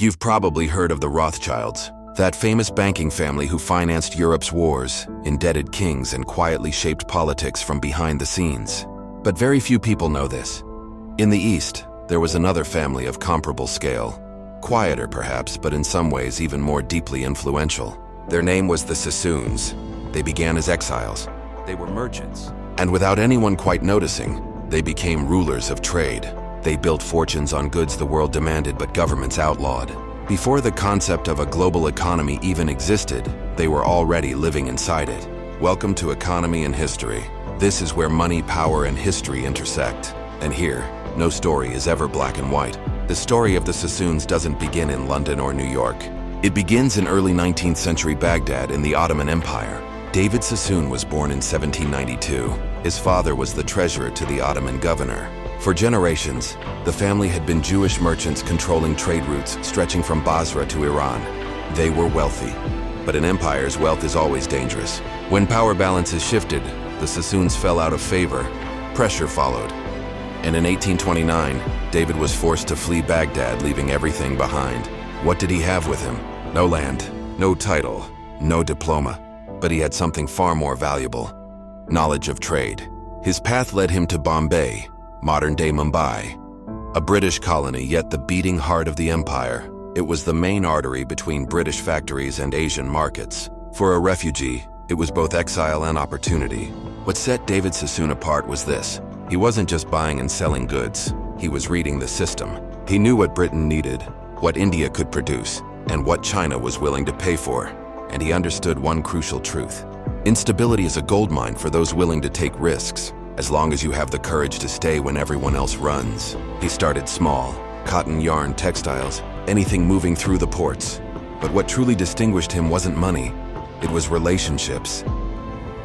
You've probably heard of the Rothschilds, that famous banking family who financed Europe's wars, indebted kings, and quietly shaped politics from behind the scenes. But very few people know this. In the East, there was another family of comparable scale. Quieter perhaps, but in some ways even more deeply influential. Their name was the Sassoons. They began as exiles. They were merchants. And without anyone quite noticing, they became rulers of trade. They built fortunes on goods the world demanded but governments outlawed. Before the concept of a global economy even existed, they were already living inside it. Welcome to Economy and History. This is where money, power, and history intersect. And here, no story is ever black and white. The story of the Sassoons doesn't begin in London or New York. It begins in early 19th century Baghdad in the Ottoman Empire. David Sassoon was born in 1792. His father was the treasurer to the Ottoman governor. For generations, the family had been Jewish merchants controlling trade routes stretching from Basra to Iran. They were wealthy. But in empires, wealth is always dangerous. When power balances shifted, the Sassoons fell out of favor. Pressure followed. And in 1829, David was forced to flee Baghdad, leaving everything behind. What did he have with him? No land, no title, no diploma. But he had something far more valuable: knowledge of trade. His path led him to Bombay, modern-day Mumbai, a British colony, yet the beating heart of the empire. It was the main artery between British factories and Asian markets. For a refugee, it was both exile and opportunity. What set David Sassoon apart was this: he wasn't just buying and selling goods, he was reading the system. He knew what Britain needed, what India could produce, and what China was willing to pay for. And he understood one crucial truth: instability is a goldmine for those willing to take risks, as long as you have the courage to stay when everyone else runs. He started small: cotton, yarn, textiles, anything moving through the ports. But what truly distinguished him wasn't money, it was relationships.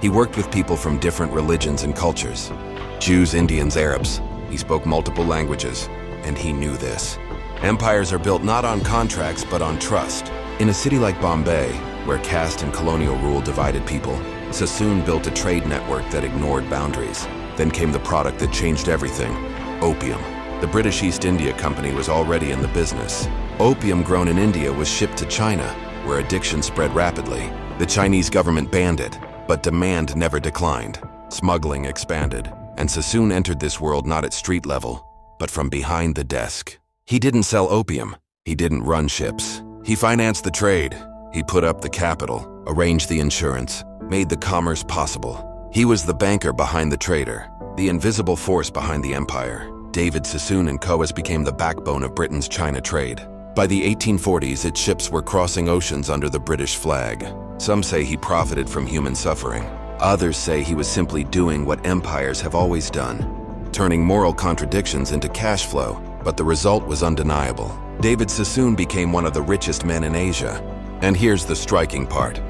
He worked with people from different religions and cultures: Jews, Indians, Arabs. He spoke multiple languages, and he knew this. Empires are built not on contracts, but on trust. In a city like Bombay, where caste and colonial rule divided people, Sassoon built a trade network that ignored boundaries. Then came the product that changed everything: opium. The British East India Company was already in the business. Opium grown in India was shipped to China, where addiction spread rapidly. The Chinese government banned it, but demand never declined. Smuggling expanded, and Sassoon entered this world not at street level, but from behind the desk. He didn't sell opium. He didn't run ships. He financed the trade. He put up the capital, arranged the insurance, made the commerce possible. He was the banker behind the trader, the invisible force behind the empire. David Sassoon and Co. became the backbone of Britain's China trade. By the 1840s, its ships were crossing oceans under the British flag. Some say he profited from human suffering. Others say he was simply doing what empires have always done, turning moral contradictions into cash flow. But the result was undeniable. David Sassoon became one of the richest men in Asia. And here's the striking part: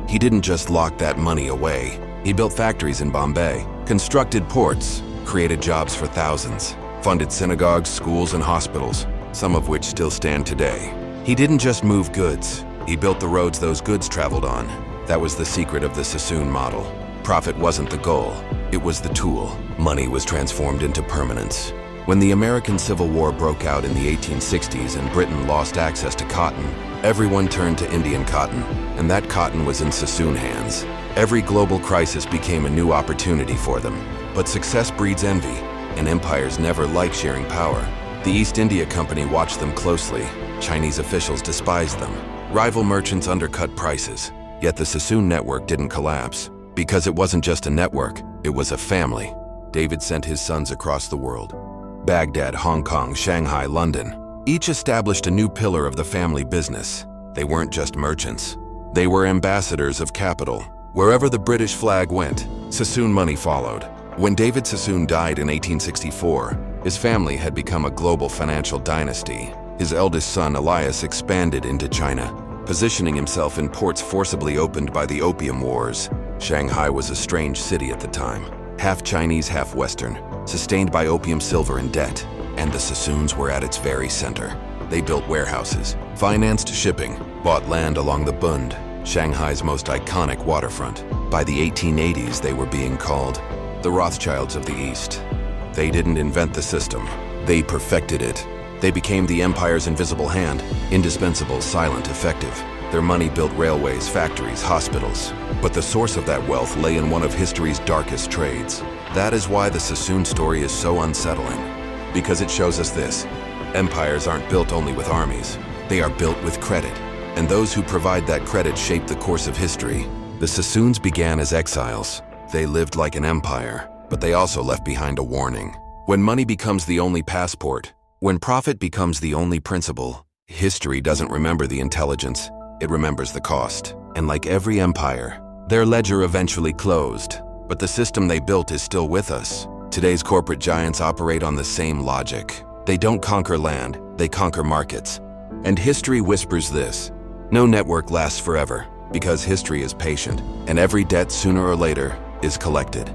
he didn't just lock that money away. He built factories in Bombay, constructed ports, created jobs for thousands, funded synagogues, schools, and hospitals, some of which still stand today. He didn't just move goods, he built the roads those goods traveled on. That was the secret of the Sassoon model. Profit wasn't the goal, it was the tool. Money was transformed into permanence. When the American Civil War broke out in the 1860s and Britain lost access to cotton, everyone turned to Indian cotton, and that cotton was in Sassoon hands. Every global crisis became a new opportunity for them. But success breeds envy, and empires never like sharing power. The East India Company watched them closely. Chinese officials despised them. Rival merchants undercut prices. Yet the Sassoon network didn't collapse. Because it wasn't just a network, it was a family. David sent his sons across the world: Baghdad, Hong Kong, Shanghai, London. Each established a new pillar of the family business. They weren't just merchants. They were ambassadors of capital. Wherever the British flag went, Sassoon money followed. When David Sassoon died in 1864, his family had become a global financial dynasty. His eldest son, Elias, expanded into China, positioning himself in ports forcibly opened by the Opium Wars. Shanghai was a strange city at the time, half Chinese, half Western, sustained by opium, silver, and debt. And the Sassoons were at its very center. They built warehouses, financed shipping, bought land along the Bund, Shanghai's most iconic waterfront. By the 1880s, they were being called the Rothschilds of the East. They didn't invent the system, they perfected it. They became the empire's invisible hand, indispensable, silent, effective. Their money built railways, factories, hospitals. But the source of that wealth lay in one of history's darkest trades. That is why the Sassoon story is so unsettling. Because it shows us this: empires aren't built only with armies. They are built with credit. And those who provide that credit shape the course of history. The Sassoons began as exiles. They lived like an empire, but they also left behind a warning. When money becomes the only passport, when profit becomes the only principle, history doesn't remember the intelligence, it remembers the cost. And like every empire, their ledger eventually closed, but the system they built is still with us. Today's corporate giants operate on the same logic. They don't conquer land, they conquer markets. And history whispers this: no network lasts forever, because history is patient, and every debt sooner or later is collected.